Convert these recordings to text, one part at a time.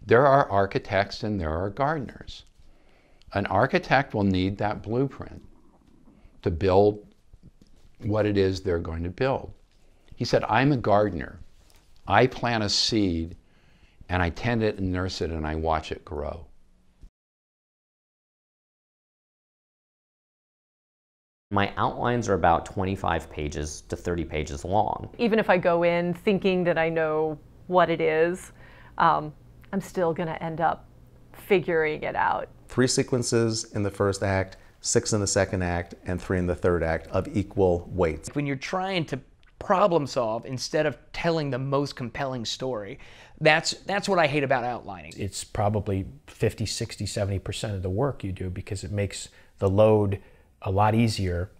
There are architects and there are gardeners. An architect will need that blueprint to build what it is they're going to build. He said, I'm a gardener. I plant a seed and I tend it and nurse it and I watch it grow. My outlines are about 25 pages to 30 pages long. Even if I go in thinking that I know what it is, I'm still going to end up figuring it out. 3 sequences in the first act, 6 in the second act, and 3 in the third act of equal weight. When you're trying to problem solve instead of telling the most compelling story, that's what I hate about outlining. It's probably 50, 60, 70% of the work you do because it makes the load a lot easier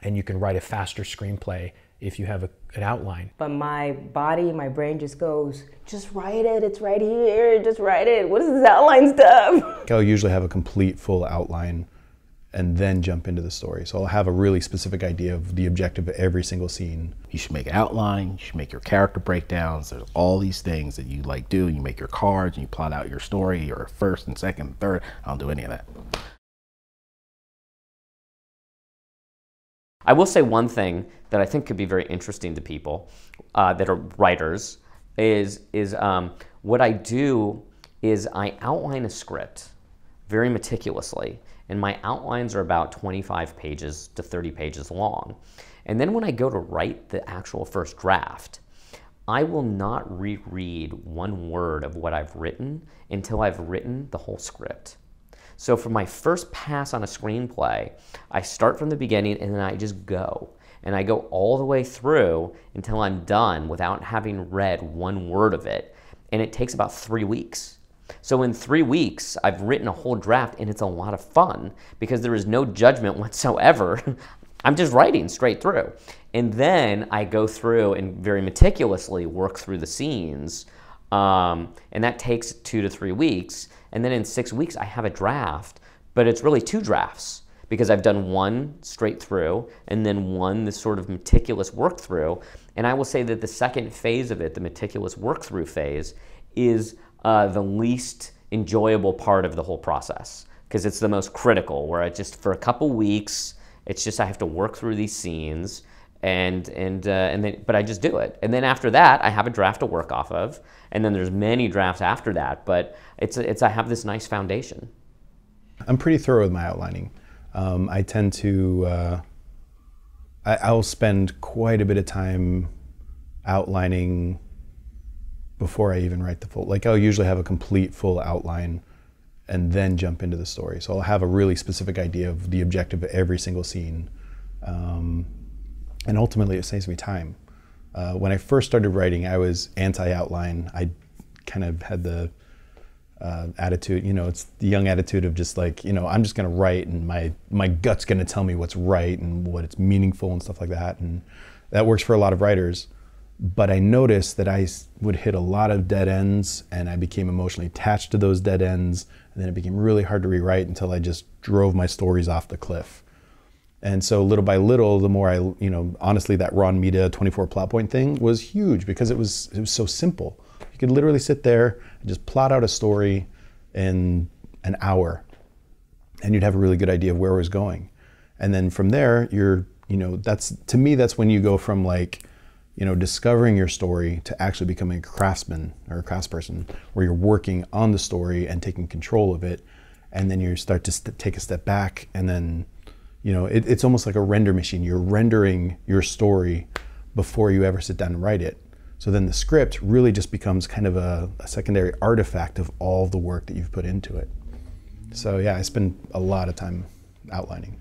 and you can write a faster screenplay if you have an outline. But my body, my brain just goes, just write it, it's right here, just write it. What is this outline stuff? I'll usually have a complete full outline and then jump into the story. So I'll have a really specific idea of the objective of every single scene. You should make an outline, you should make your character breakdowns, there's all these things that you like do, you make your cards and you plot out your story, your first and second and third. I don't do any of that. I will say one thing that I think could be very interesting to people that are writers is what I do is I outline a script very meticulously, and my outlines are about 25 pages to 30 pages long. And then when I go to write the actual first draft, I will not reread one word of what I've written until I've written the whole script. So for my first pass on a screenplay, I start from the beginning and then I just go. And I go all the way through until I'm done without having read one word of it. And it takes about 3 weeks. So in 3 weeks, I've written a whole draft and it's a lot of fun because there is no judgment whatsoever. I'm just writing straight through. And then I go through and very meticulously work through the scenes. And that takes 2 to 3 weeks. And then in 6 weeks, I have a draft, but it's really 2 drafts because I've done one straight through and then one this sort of meticulous work through. And I will say that the second phase of it, the meticulous work through phase, is the least enjoyable part of the whole process because it's the most critical, where I just, for a couple weeks, it's just I have to work through these scenes but I just do it. And then after that, I have a draft to work off of. And then there's many drafts after that, but I have this nice foundation. I'm pretty thorough with my outlining. I tend to, I'll spend quite a bit of time outlining before I even write the full, like I'll usually have a complete full outline and then jump into the story. So I'll have a really specific idea of the objective of every single scene. And ultimately, it saves me time. When I first started writing, I was anti-outline. I kind of had the attitude, it's the young attitude of just like, I'm just gonna write and my gut's gonna tell me what's right and what it's meaningful and stuff like that. And that works for a lot of writers. But I noticed that I would hit a lot of dead ends and I became emotionally attached to those dead ends. And then it became really hard to rewrite until I just drove my stories off the cliff. And so little by little, the more I, honestly, that Ron Mita 24 plot point thing was huge because it was so simple. You could literally sit there and just plot out a story in an hour and you'd have a really good idea of where it was going. And then from there, to me, that's when you go from like, discovering your story to actually becoming a craftsman or a craftsperson, where you're working on the story and taking control of it. And then you start to take a step back and then, it's almost like a render machine. You're rendering your story before you ever sit down and write it. So then the script really just becomes kind of a secondary artifact of all the work that you've put into it. So yeah, I spend a lot of time outlining.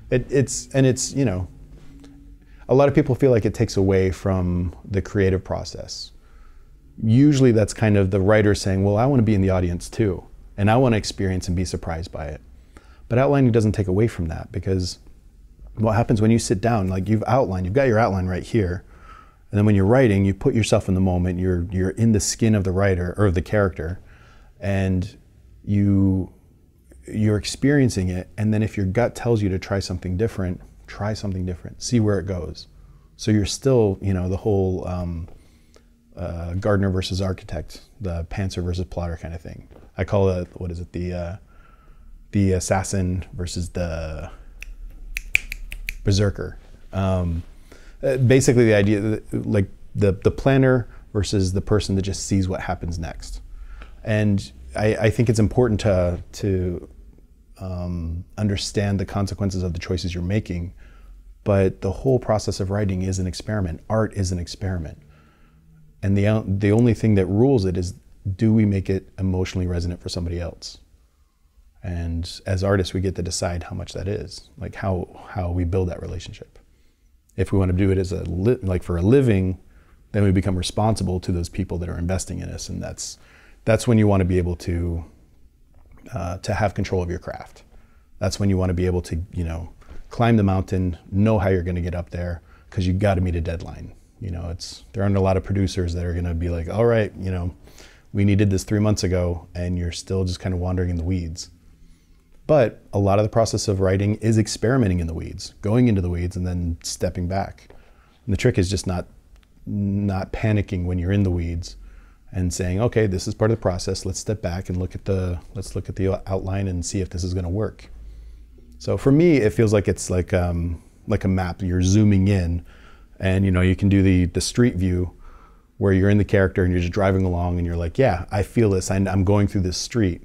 It's a lot of people feel like it takes away from the creative process. Usually that's kind of the writer saying, well, I want to be in the audience too, and I want to experience and be surprised by it. But outlining doesn't take away from that, because what happens when you sit down, like you've got your outline right here, and then when you're writing, you put yourself in the moment, you're in the skin of the writer or the character, and you're experiencing it, and then if your gut tells you to try something different, see where it goes. So you're still, the whole gardener versus architect, the pantser versus plotter kind of thing. I call it, what is it, the assassin versus the berserker. Basically the idea that, like, the planner versus the person that just sees what happens next. And I think it's important to understand the consequences of the choices you're making, but the whole process of writing is an experiment. Art is an experiment. And the only thing that rules it is, do we make it emotionally resonant for somebody else? And as artists, we get to decide how much that is, like how we build that relationship. If we want to do it as like for a living, then we become responsible to those people that are investing in us, and that's when you want to be able to have control of your craft. That's when you want to be able to, you know, climb the mountain, know how you're going to get up there, because you got to meet a deadline. You know, there aren't a lot of producers that are going to be like, all right, you know, we needed this 3 months ago, and you're still just kind of wandering in the weeds. But a lot of the process of writing is experimenting in the weeds, going into the weeds and then stepping back. And the trick is just not panicking when you're in the weeds and saying, okay, this is part of the process. Let's step back and look at the outline and see if this is going to work. So for me, it feels like it's like a map. You're zooming in, and you know, you can do the street view where you're in the character and you're just driving along and you're like, yeah, I feel this. I'm going through this street,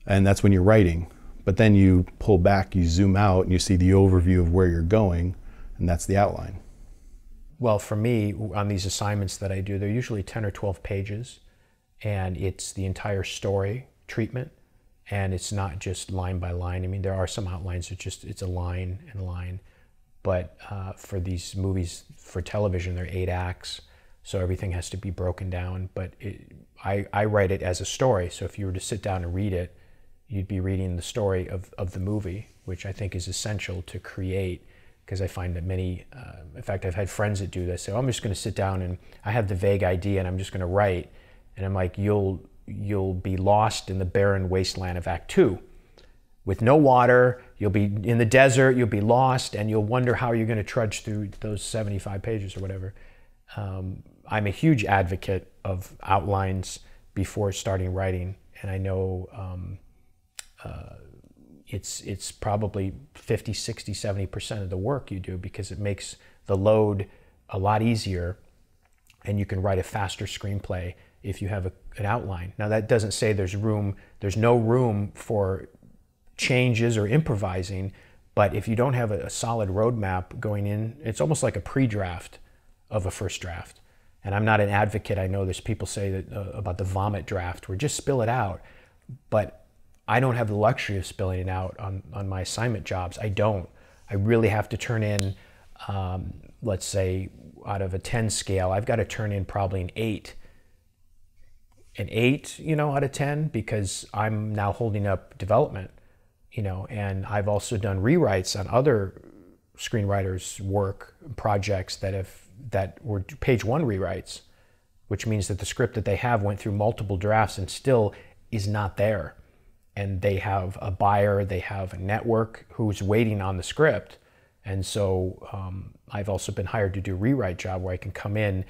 and that's when you're writing. But then you pull back, you zoom out, and you see the overview of where you're going, and that's the outline. Well, for me, on these assignments that I do, they're usually 10 or 12 pages, and it's the entire story treatment, and it's not just line by line. I mean, there are some outlines that it's a line and line, but for these movies for television, they're 8 acts, so everything has to be broken down. But I write it as a story, so if you were to sit down and read it, you'd be reading the story of the movie, which I think is essential to create, because I find that many, in fact, I've had friends that do this. So I'm just going to sit down and I have the vague idea and I'm just going to write. And I'm like, you'll be lost in the barren wasteland of Act 2. With no water, you'll be in the desert, you'll be lost, and you'll wonder how you're going to trudge through those 75 pages or whatever. I'm a huge advocate of outlines before starting writing, and I know it's probably 50, 60, 70% of the work you do, because it makes the load a lot easier, and you can write a faster screenplay if you have an outline. Now, that doesn't say there's no room for changes or improvising, but if you don't have a solid roadmap going in, it's almost like a pre-draft of a first draft. And I'm not an advocate. I know there's people say that about the vomit draft, where just spill it out, but I don't have the luxury of spilling it out on my assignment jobs. I don't. I really have to turn in, let's say, out of a 10 scale, I've got to turn in probably an 8. An 8, you know, out of 10, because I'm now holding up development, you know, and I've also done rewrites on other screenwriters' work projects that were page 1 rewrites, which means that the script that they have went through multiple drafts and still is not there. And they have a buyer, they have a network who's waiting on the script. And so I've also been hired to do a rewrite job where I can come in,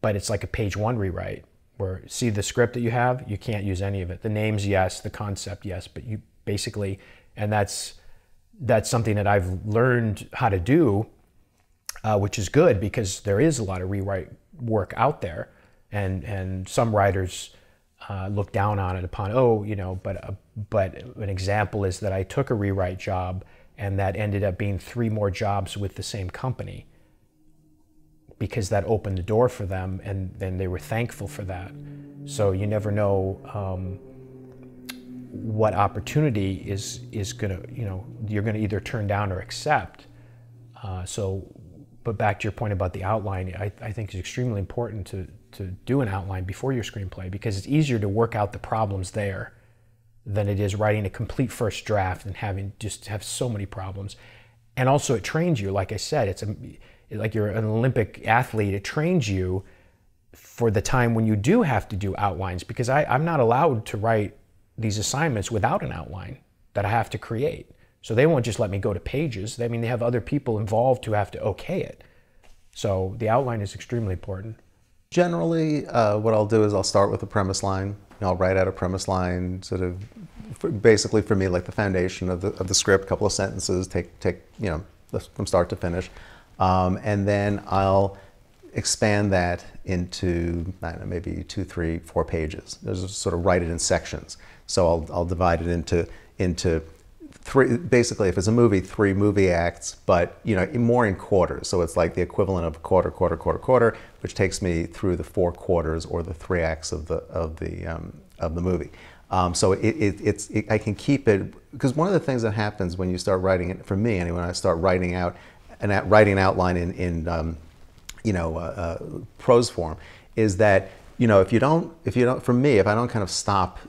but it's like a page 1 rewrite, where see the script that you have, you can't use any of it. The names, yes, the concept, yes, but you basically, and that's something that I've learned how to do, which is good, because there is a lot of rewrite work out there, and some writers look down on it upon, oh, you know, but an example is that I took a rewrite job and that ended up being 3 more jobs with the same company, because that opened the door for them, and then they were thankful for that. So you never know what opportunity is gonna, you know, you're gonna either turn down or accept. But back to your point about the outline, I think it's extremely important to do an outline before your screenplay, because it's easier to work out the problems there than it is writing a complete first draft and have so many problems. And also it trains you, like I said, it's like you're an Olympic athlete, it trains you for the time when you do have to do outlines, because I'm not allowed to write these assignments without an outline that I have to create. So they won't just let me go to pages. I mean, they have other people involved who have to okay it. So the outline is extremely important. Generally, what I'll do is I'll start with a premise line. I'll write out a premise line, sort of, basically for me, like the foundation of the script, a couple of sentences, take from start to finish, and then I'll expand that into, I don't know, maybe 2, 3, 4 pages. Just sort of write it in sections. So I'll divide it into 3, basically if it's a movie, 3 movie acts, but more in quarters. So it's like the equivalent of quarter, quarter, quarter, quarter, which takes me through the 4 quarters or the 3 acts of the movie. So I can keep it, because one of the things that happens when you start writing it, for me anyway, when I start writing out writing an outline in prose form, is that if you don't, for me, if I don't kind of stop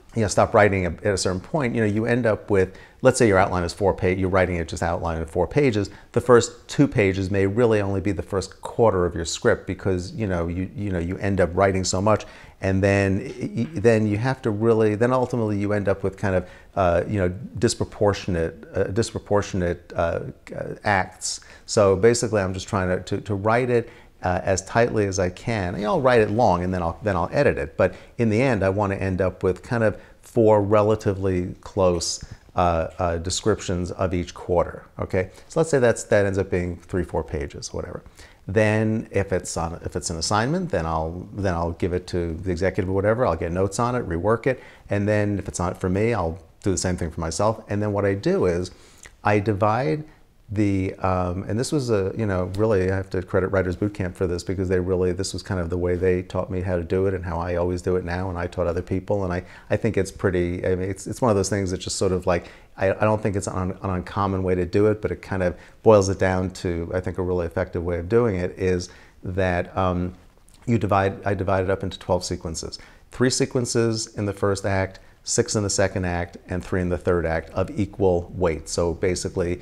writing at a certain point, you end up with, let's say your outline is 4 pages, you're writing it just outline in 4 pages. The first 2 pages may really only be the first quarter of your script, because you end up writing so much, and then you have to really, then ultimately you end up with kind of disproportionate acts. So basically, I'm just trying to write it as tightly as I can. I'll write it long, and then I'll edit it. But in the end, I want to end up with kind of 4 relatively close descriptions of each quarter. Okay, so let's say that ends up being 3, 4 pages, whatever. Then if it's an assignment, then I'll give it to the executive or whatever. I'll get notes on it, rework it, and then if it's not for me, I'll do the same thing for myself. And then what I do is I divide the and this was really, I have to credit Writers Bootcamp for this, because this was kind of the way they taught me how to do it and how I always do it now, and I taught other people, and I think it's pretty, I mean, it's one of those things that just sort of like, I don't think it's an uncommon way to do it, but it kind of boils it down to, I think, a really effective way of doing it is that I divide it up into 12 sequences. 3 sequences in the first act, 6 in the second act, and 3 in the third act of equal weight. So basically,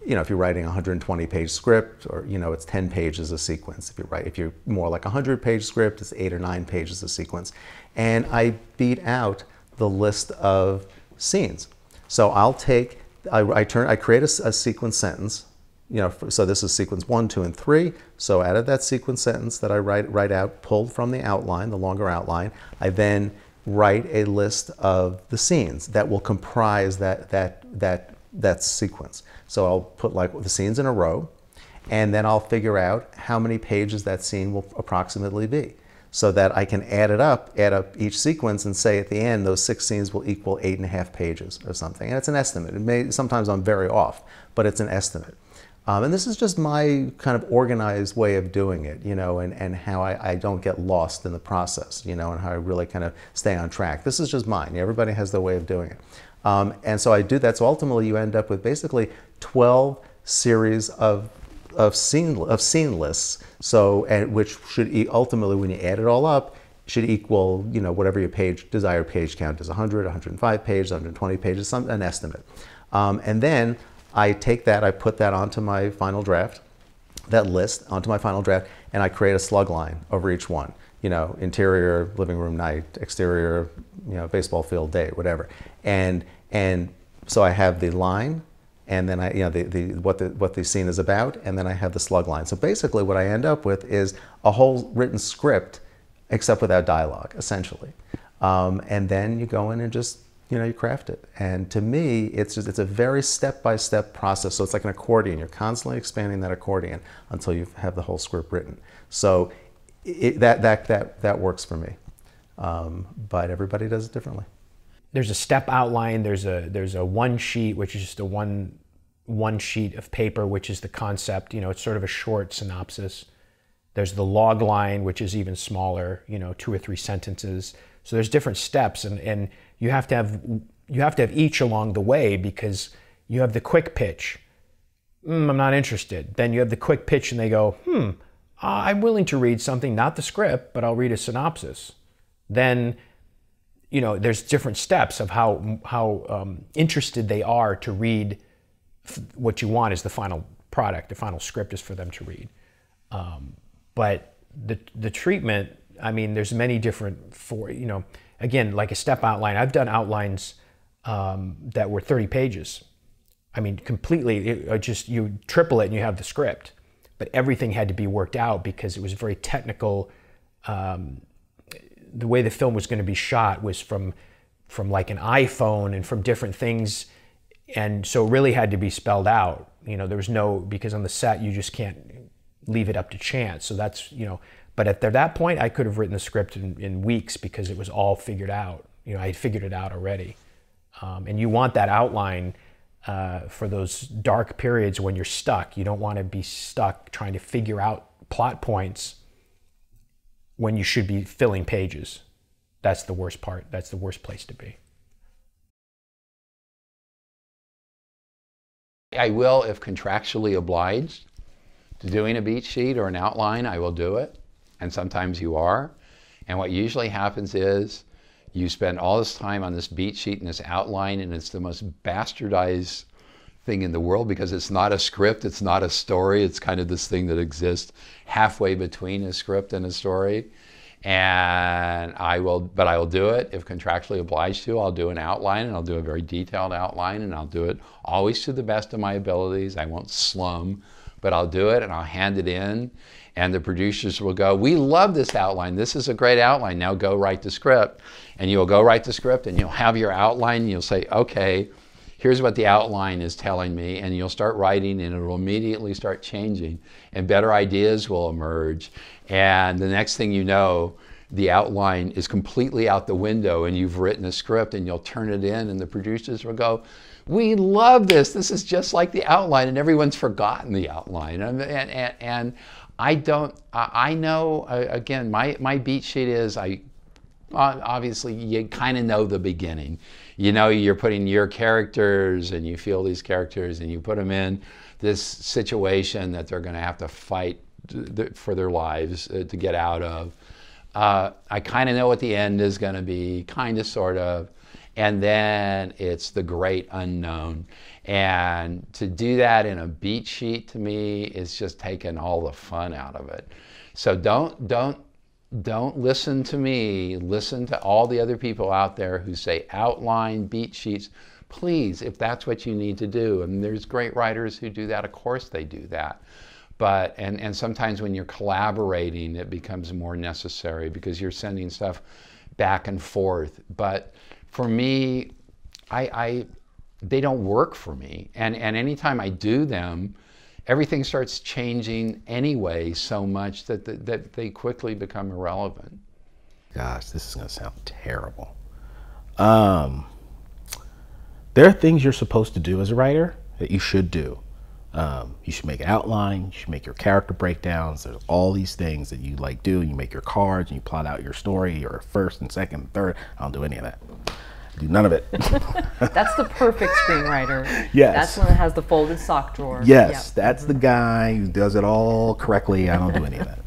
if you're writing a 120-page script, or it's 10 pages a sequence. If you're more like a 100-page script, it's 8 or 9 pages a sequence. And I beat out the list of scenes. So I'll take, I create a sequence sentence. So this is sequence 1, 2, and 3. So out of that sequence sentence that I write out, pulled from the outline, the longer outline, I then write a list of the scenes that will comprise that sequence. So I'll put like the scenes in a row, and then I'll figure out how many pages that scene will approximately be, so that I can add up each sequence and say at the end those 6 scenes will equal 8.5 pages or something. And it's an estimate. Sometimes I'm very off, but it's an estimate. And this is just my kind of organized way of doing it, and how I don't get lost in the process, and how I really kind of stay on track. This is just mine. Everybody has their way of doing it. And so I do that. So ultimately, you end up with basically 12 series of scene lists. So, and which should ultimately, when you add it all up, should equal whatever your desired page count is, 100, 105 pages, 120 pages, an estimate. And then I take that, I put that onto my final draft, that list onto my final draft, and I create a slug line over each one. Interior, living room night, exterior, baseball field day, whatever. And so I have the line, and then what the scene is about, and then I have the slug line. So basically what I end up with is a whole written script, except without dialogue, essentially. And then you go in and just, you craft it. And to me, it's a very step-by-step process. So it's like an accordion. You're constantly expanding that accordion until you have the whole script written. So that works for me. But everybody does it differently. There's a step outline. There's a one sheet, which is just a one sheet of paper, which is the concept. It's sort of a short synopsis. There's the log line, which is even smaller. 2 or 3 sentences. So there's different steps, and you have to have each along the way, because you have the quick pitch. I'm not interested. Then you have the quick pitch, and they go, I'm willing to read something, not the script, but I'll read a synopsis. Then, there's different steps of how interested they are to read what you want is the final product. The final script is for them to read. But the treatment, I mean, there's many different again, like a step outline. I've done outlines that were 30 pages. I mean, completely, you triple it and you have the script. But everything had to be worked out because it was very technical the way the film was going to be shot was from like an iPhone and from different things, and so it really had to be spelled out. You know, there was no, because on the set you just can't leave it up to chance. So that's, you know, but at that point I could have written the script in weeks because it was all figured out. You know, I had figured it out already. And you want that outline for those dark periods when you're stuck. You don't want to be stuck trying to figure out plot points when you should be filling pages. That's the worst part. That's the worst place to be. I will, if contractually obliged to doing a beat sheet or an outline, I will do it. And sometimes you are. And what usually happens is you spend all this time on this beat sheet and this outline, and it's the most bastardized thing in the world because it's not a script, it's not a story, it's kind of this thing that exists halfway between a script and a story. And I will do it if contractually obliged to. I'll do an outline, and I'll do a very detailed outline, and I'll do it always to the best of my abilities. I won't slum, but I'll do it and I'll hand it in, and the producers will go, "We love this outline. This is a great outline. Now go write the script." And you'll go write the script, and you'll have your outline, and you'll say, "Okay, here's what the outline is telling me," and you'll start writing, and it'll immediately start changing, and better ideas will emerge. And the next thing you know, the outline is completely out the window, and you've written a script, and you'll turn it in, and the producers will go, "We love this. This is just like the outline," and everyone's forgotten the outline. And I know, again, my beat sheet is, obviously you kind of know the beginning. You know, you're putting your characters, and you feel these characters, and you put them in this situation that they're going to have to fight for their lives to get out of. I kind of know what the end is going to be, kind of, sort of, and then it's the great unknown. And to do that in a beat sheet, to me, is just taking all the fun out of it. So don't listen to me, listen to all the other people out there who say outline, beat sheets. Please, if that's what you need to do, and there's great writers who do that, of course they do that. But, and sometimes when you're collaborating, it becomes more necessary because you're sending stuff back and forth. But for me, they don't work for me. And anytime I do them, everything starts changing anyway so much that they quickly become irrelevant. Gosh, this is going to sound terrible. There are things you're supposed to do as a writer that you should do. You should make an outline, you should make your character breakdowns. There's all these things that you like do. You make your cards, and you plot out your story, your first and second and third. I don't do any of that. I do none of it. That's the perfect screenwriter. Yes. That's one that has the folded sock drawer. Yes, that's the guy who does it all correctly. I don't do any of that.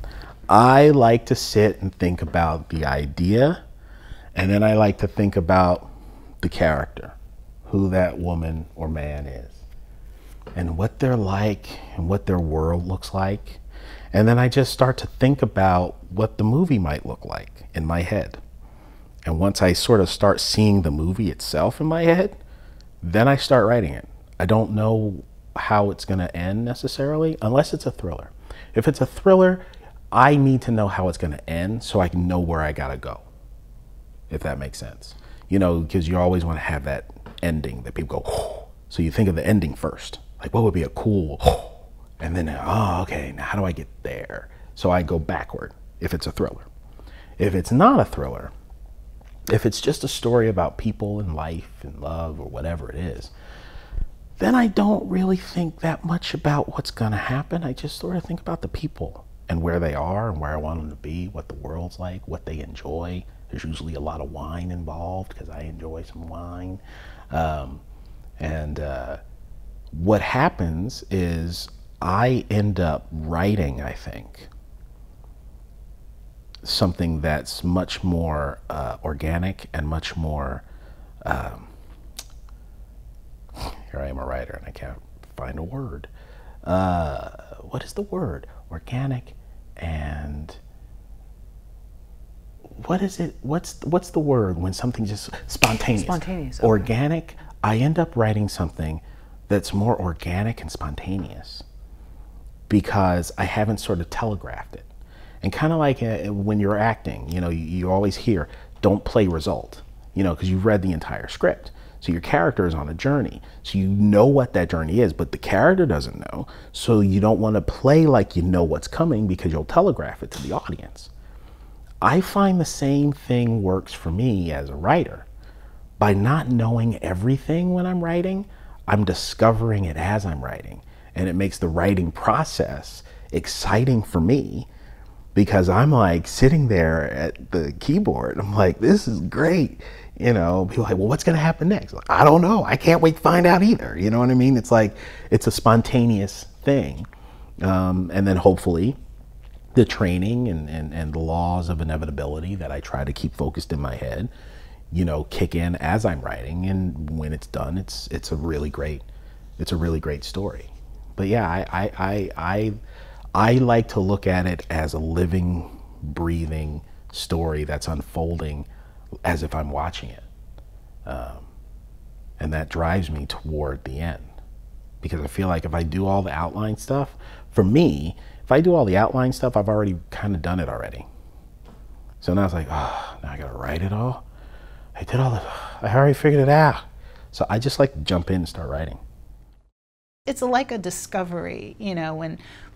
I like to sit and think about the idea, and then I like to think about the character, who that woman or man is, and what they're like, and what their world looks like. And then I just start to think about what the movie might look like in my head. And once I sort of start seeing the movie itself in my head, then I start writing it. I don't know how it's going to end necessarily, unless it's a thriller. If it's a thriller, I need to know how it's going to end so I can know where I got to go, if that makes sense. You know, because you always want to have that ending that people go, oh. So you think of the ending first. Like, what would be a cool, oh. And then, oh, okay, now how do I get there? So I go backward if it's a thriller. If it's not a thriller, if it's just a story about people and life and love or whatever it is, then I don't really think that much about what's going to happen. I just sort of think about the people and where they are and where I want them to be, what the world's like, what they enjoy. There's usually a lot of wine involved because I enjoy some wine. What happens is I end up writing, I think, something that's much more organic and much more, here I am a writer and I can't find a word. What is the word? Organic and, what is it? What's the word when something just spontaneous? Spontaneous. Okay. Organic. I end up writing something that's more organic and spontaneous because I haven't sort of telegraphed it. And kind of like when you're acting, you know, you always hear, don't play result, you know, because you've read the entire script. So your character is on a journey. So you know what that journey is, but the character doesn't know. So you don't want to play like you know what's coming because you'll telegraph it to the audience. I find the same thing works for me as a writer. By not knowing everything when I'm writing, I'm discovering it as I'm writing. And it makes the writing process exciting for me because I'm like sitting there at the keyboard. I'm like, this is great. You know, people are like, well, what's going to happen next? Like, I don't know. I can't wait to find out either. You know what I mean? It's like, it's a spontaneous thing. And then hopefully the training and the laws of inevitability that I try to keep focused in my head, you know, kick in as I'm writing. And when it's done, it's a really great story. But yeah, I like to look at it as a living, breathing story that's unfolding as if I'm watching it. And that drives me toward the end. Because I feel like if I do all the outline stuff, for me, if I do all the outline stuff, I've already kind of done it already. So now it's like, oh, now I gotta write it all. I already figured it out. So I just like to jump in and start writing. It's like a discovery, you know,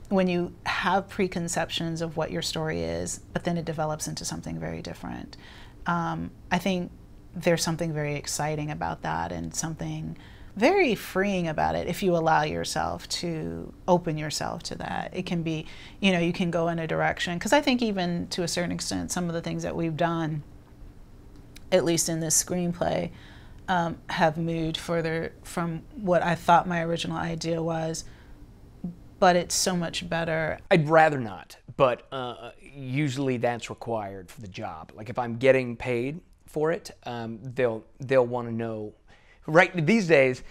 when you have preconceptions of what your story is, but then it develops into something very different. I think there's something very exciting about that and something very freeing about it if you allow yourself to open yourself to that. It can be, you know, you can go in a direction, because I think even to a certain extent some of the things that we've done, at least in this screenplay, have moved further from what I thought my original idea was, but it's so much better. I'd rather not, but usually that's required for the job. Like if I'm getting paid for it, they'll want to know. Right these days,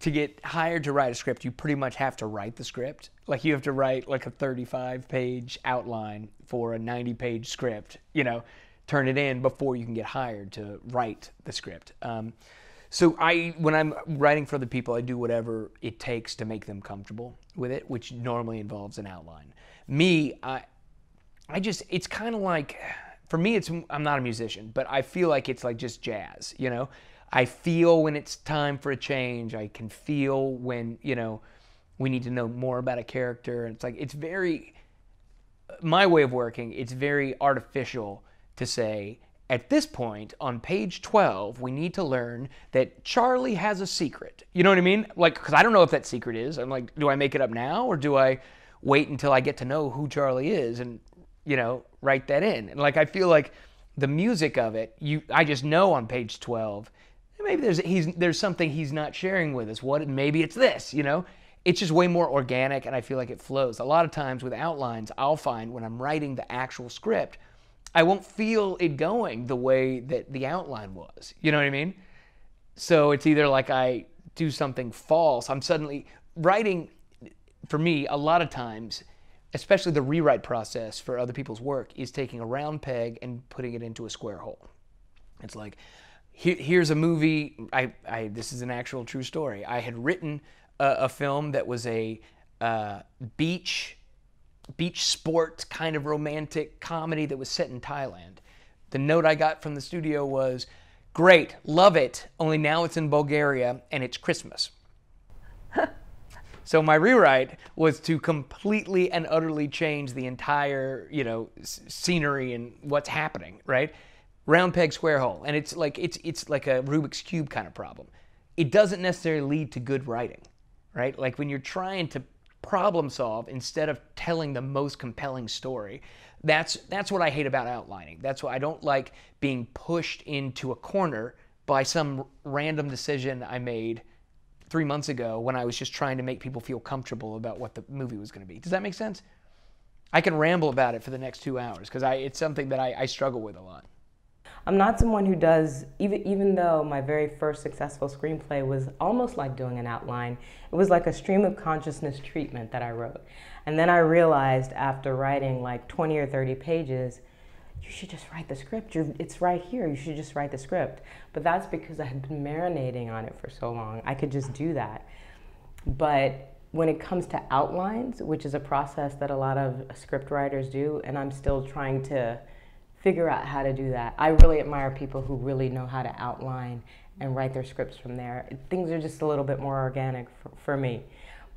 to get hired to write a script, you pretty much have to write the script. Like you have to write like a 35-page outline for a 90-page script, you know, turn it in before you can get hired to write the script. So when I'm writing for other people, I do whatever it takes to make them comfortable with it, which normally involves an outline. Me, it's kind of like, for me, I'm not a musician, but I feel like it's like just jazz, you know? I feel when it's time for a change. I can feel when, you know, we need to know more about a character. And it's like, it's very, my way of working, it's very artificial to say, at this point on page 12, we need to learn that Charlie has a secret. You know what I mean? Like, because I don't know if that secret is. I'm like, do I make it up now or do I wait until I get to know who Charlie is and, you know, write that in? And like, I feel like the music of it, I just know on page 12, maybe there's something he's not sharing with us. Maybe it's this, you know? It's just way more organic and I feel like it flows. A lot of times with outlines, I'll find when I'm writing the actual script, I won't feel it going the way that the outline was. You know what I mean? So it's either like I do something false. I'm suddenly writing, for me, a lot of times, especially the rewrite process for other people's work, is taking a round peg and putting it into a square hole. It's like, here's a movie. This is an actual true story. I had written a film that was a beach sport kind of romantic comedy that was set in Thailand. The note I got from the studio was, great, love it, only now it's in Bulgaria and it's Christmas. So my rewrite was to completely and utterly change the entire, you know, scenery and what's happening, right? Round peg, square hole. And it's like a Rubik's Cube kind of problem. It doesn't necessarily lead to good writing, right? Like when you're trying to problem solve instead of telling the most compelling story, that's what I hate about outlining. That's why I don't like being pushed into a corner by some random decision I made 3 months ago when I was just trying to make people feel comfortable about what the movie was going to be. Does that make sense? I can ramble about it for the next 2 hours because it's something that I struggle with a lot. I'm not someone who does, even though my very first successful screenplay was almost like doing an outline, it was like a stream of consciousness treatment that I wrote. And then I realized after writing like 20 or 30 pages, you should just write the script. It's right here. You should just write the script. But that's because I had been marinating on it for so long. I could just do that. But when it comes to outlines, which is a process that a lot of script writers do, and I'm still trying to figure out how to do that. I really admire people who really know how to outline and write their scripts from there. Things are just a little bit more organic for me.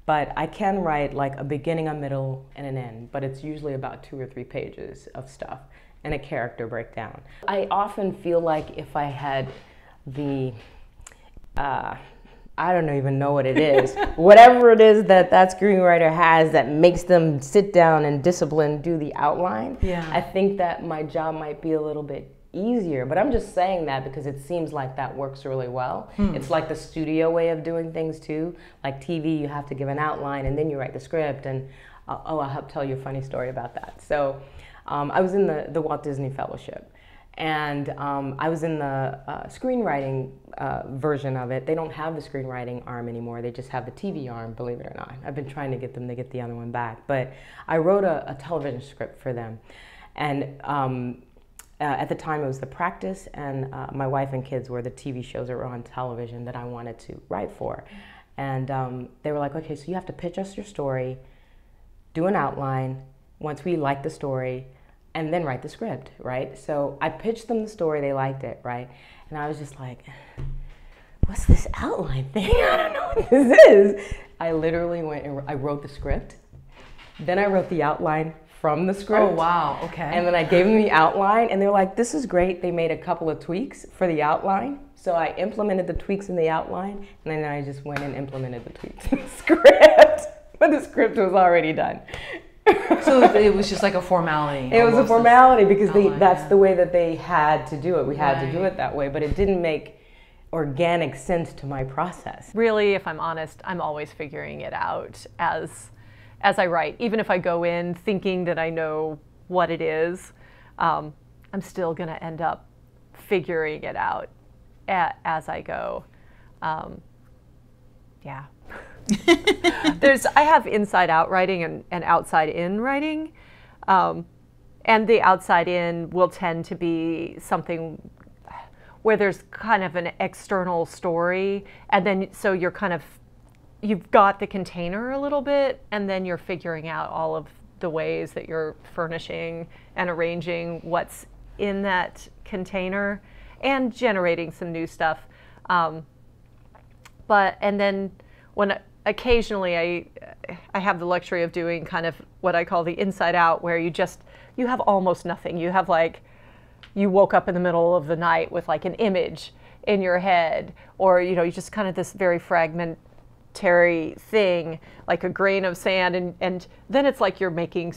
But I can write like a beginning, a middle, and an end, but it's usually about 2 or 3 pages of stuff and a character breakdown. I often feel like if I had the, I don't even know what it is, whatever it is that screenwriter has that makes them sit down and disciplined do the outline, I think that my job might be a little bit easier, but I'm just saying that because it seems like that works really well. It's like the studio way of doing things too. Like TV, you have to give an outline and then you write the script, and I'll help tell you a funny story about that. So I was in the Walt Disney Fellowship, and I was in the screenwriting version of it. They don't have the screenwriting arm anymore. They just have the TV arm, believe it or not. I've been trying to get them to get the other one back, but I wrote a television script for them. And at the time, it was The Practice, and My Wife and Kids were the TV shows that were on television that I wanted to write for. And they were like, okay, so you have to pitch us your story, do an outline, once we like the story, and then write the script, right? So I pitched them the story, they liked it, right? And I was just like, what's this outline thing? I don't know what this is. I literally went and I wrote the script, then I wrote the outline from the script. Oh, wow, okay. And then I gave them the outline, and they're like, this is great. They made a couple of tweaks for the outline. So I implemented the tweaks in the outline, and then I just went and implemented the tweaks in the script. But the script was already done. So it was just like a formality. It was a formality because that's the way that they had to do it. We had to do it that way, but it didn't make organic sense to my process. Really, if I'm honest, I'm always figuring it out as I write. Even if I go in thinking that I know what it is, I'm still going to end up figuring it out as I go. Yeah. I have inside out writing and outside in writing. And the outside in will tend to be something where there's kind of an external story, and then so you've got the container a little bit, and then you're figuring out all of the ways that you're furnishing and arranging what's in that container and generating some new stuff. And then when occasionally I have the luxury of doing kind of what I call the inside out, where you have almost nothing. You have you woke up in the middle of the night with like an image in your head, or you just kind of this very fragmentary thing, like a grain of sand, and then it's like you're making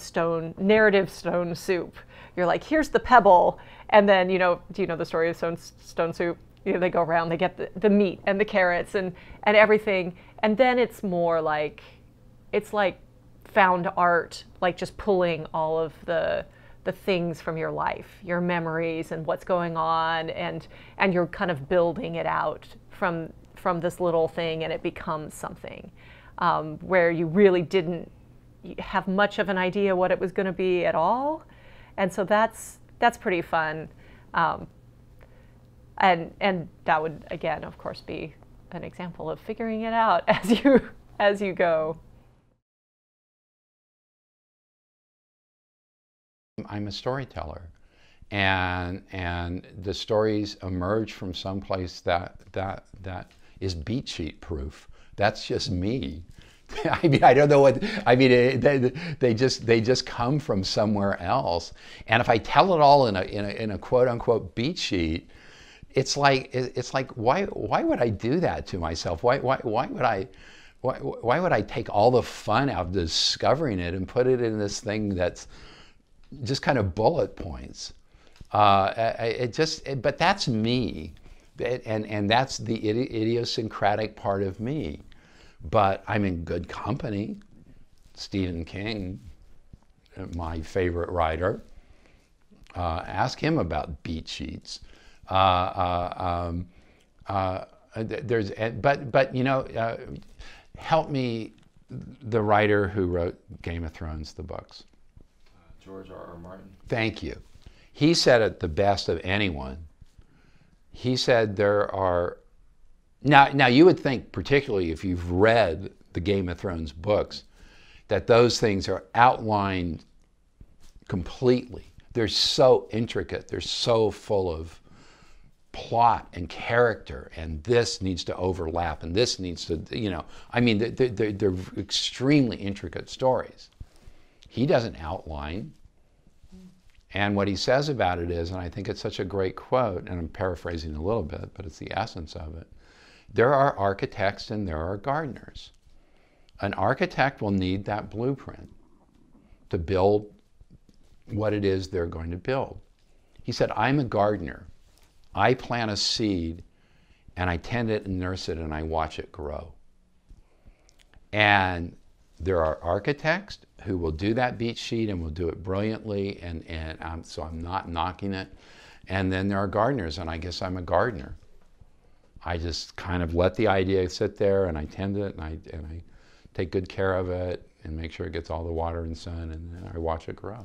narrative stone soup. You're like, here's the pebble, and then do you know the story of stone soup? They go around, they get the meat and the carrots and everything, and then it's more like, it's like found art, like just pulling all of the things from your life, your memories and what's going on, and you're kind of building it out from this little thing, and it becomes something where you really didn't have much of an idea what it was going to be at all, and so that's pretty fun. And that would, again, of course, be an example of figuring it out as you go. I'm a storyteller, and the stories emerge from someplace that is beat sheet proof. That's just me. I mean, I don't know what, I mean, they just come from somewhere else. And if I tell it all in a quote unquote beat sheet, it's like why would I do that to myself? Why would I take all the fun out of discovering it and put it in this thing that's just kind of bullet points? But that's me, and that's the idiosyncratic part of me. But I'm in good company. Stephen King, my favorite writer. Ask him about beat sheets. Help me, the writer who wrote Game of Thrones, the books. George R.R. Martin. Thank you. He said it the best of anyone. He said there are, now you would think, particularly if you've read the Game of Thrones books, that those things are outlined completely. They're so intricate, they're so full of plot and character, and this needs to overlap, and this needs to, you know, I mean, they're extremely intricate stories. He doesn't outline. And what he says about it is, and I think it's such a great quote, and I'm paraphrasing a little bit, but it's the essence of it. There are architects and there are gardeners. An architect will need that blueprint to build what it is they're going to build. He said, I'm a gardener. I plant a seed and I tend it and nurse it and I watch it grow. And there are architects who will do that beat sheet and will do it brilliantly, so I'm not knocking it. And then there are gardeners, and I guess I'm a gardener. I just kind of let the idea sit there and I tend it and I take good care of it and make sure it gets all the water and sun, and then I watch it grow.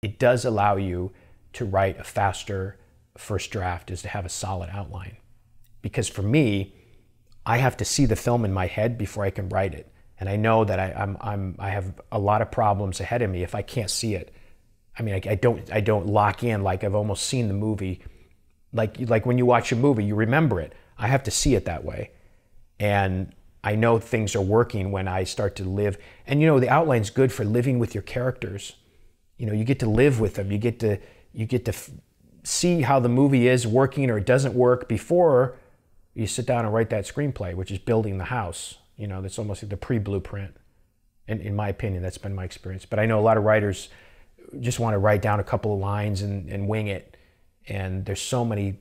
It does allow you to write a faster first draft, is to have a solid outline. Because for me, I have to see the film in my head before I can write it. And I know that I have a lot of problems ahead of me if I can't see it. I mean, I don't lock in like I've almost seen the movie. Like when you watch a movie, you remember it. I have to see it that way. And I know things are working when I start to live. And you know, the outline's good for living with your characters. You know, you get to live with them. You get to see how the movie is working or it doesn't work before you sit down and write that screenplay, which is building the house. You know, that's almost like the pre-blueprint. And in my opinion, that's been my experience. But I know a lot of writers just want to write down a couple of lines and wing it. And there's so many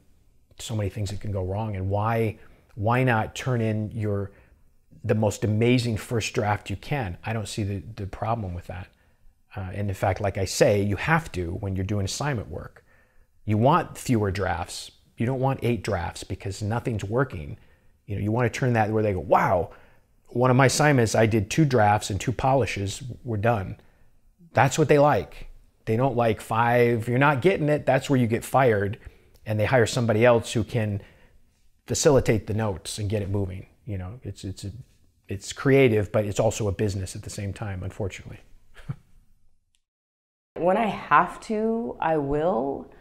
things that can go wrong. And why not turn in the most amazing first draft you can? I don't see the problem with that. And in fact, like I say, you have to when you're doing assignment work. You want fewer drafts. You don't want 8 drafts because nothing's working. You know, you want to turn that where they go, wow, one of my assignments, I did 2 drafts and 2 polishes, we're done. That's what they like. They don't like 5. If you're not getting it, that's where you get fired, and they hire somebody else who can facilitate the notes and get it moving. You know, it's creative, but it's also a business at the same time, unfortunately. When I have to, I will,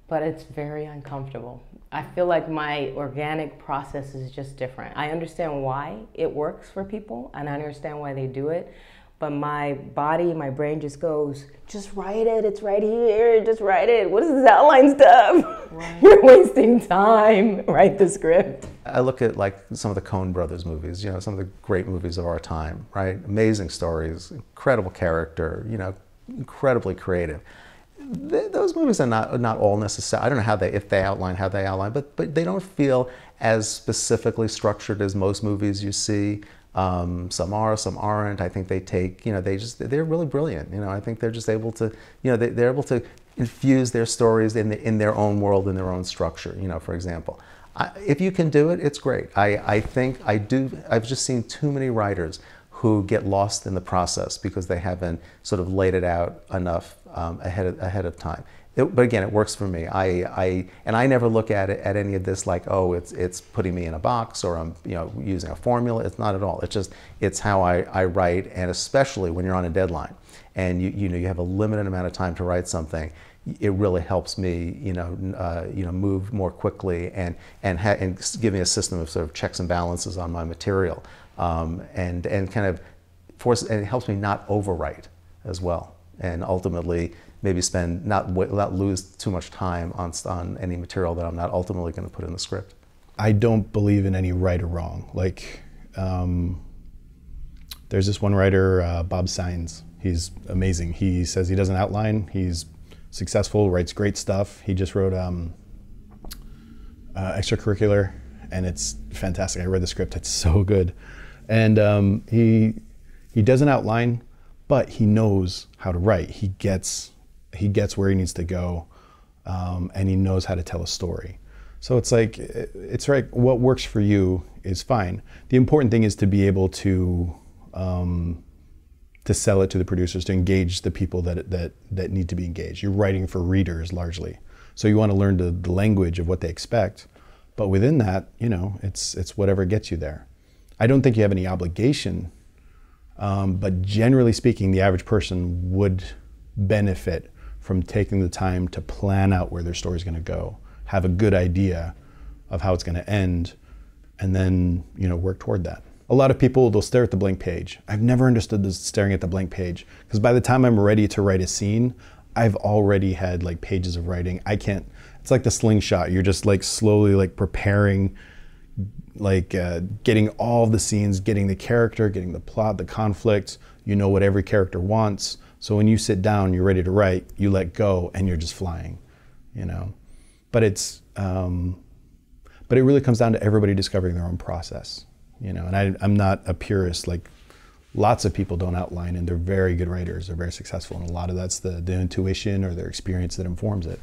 but it's very uncomfortable. I feel like my organic process is just different. I understand why it works for people, and I understand why they do it, but my body, my brain just goes, just write it, it's right here, just write it. What is this outline stuff? Right. You're wasting time, write the script. I look at like some of the Coen brothers movies, you know, some of the great movies of our time, right? Amazing stories, incredible character, you know, incredibly creative. Those movies are not all necessary. I don't know if they outline, but they don't feel as specifically structured as most movies you see. Some are, some aren't. I think they take, you know, they're really brilliant. You know, I think they're just able to, you know, they're able to infuse their stories in their own world, in their own structure. You know, for example, if you can do it, it's great. I've just seen too many writers who get lost in the process because they haven't sort of laid it out enough ahead of time. But again, it works for me. I never look at it at any of this like, oh, it's putting me in a box or I'm, you know, using a formula. It's not at all. It's how I write, and especially when you're on a deadline and you know you have a limited amount of time to write something. It really helps me, you know, move more quickly and give me a system of sort of checks and balances on my material, and kind of and it helps me not overwrite as well, and ultimately maybe not lose too much time on any material that I'm not ultimately going to put in the script. I don't believe in any right or wrong. Like, there's this one writer, Bob Saenz. He's amazing. He says he doesn't outline. He's successful, writes great stuff. He just wrote Extracurricular, and it's fantastic. I read the script. It's so good. And he doesn't outline, but he knows how to write. He gets where he needs to go, and he knows how to tell a story. So it's like, it's right, what works for you is fine. The important thing is to be able to sell it to the producers, to engage the people that need to be engaged. You're writing for readers largely. So you want to learn the language of what they expect, but within that, you know, it's whatever gets you there. I don't think you have any obligation, but generally speaking, the average person would benefit from taking the time to plan out where their story is going to go, have a good idea of how it's going to end, and then, you know, work toward that. A lot of people, they'll stare at the blank page. I've never understood this staring at the blank page, because by the time I'm ready to write a scene, I've already had like pages of writing. I can't, it's like the slingshot. You're just like slowly like preparing, like getting all the scenes, getting the character, getting the plot, the conflict. You know what every character wants. So when you sit down, you're ready to write, you let go and you're just flying, you know. But it's, but it really comes down to everybody discovering their own process, you know. And I'm not a purist. Like, lots of people don't outline, and they're very good writers. They're very successful, and a lot of that's the intuition or their experience that informs it.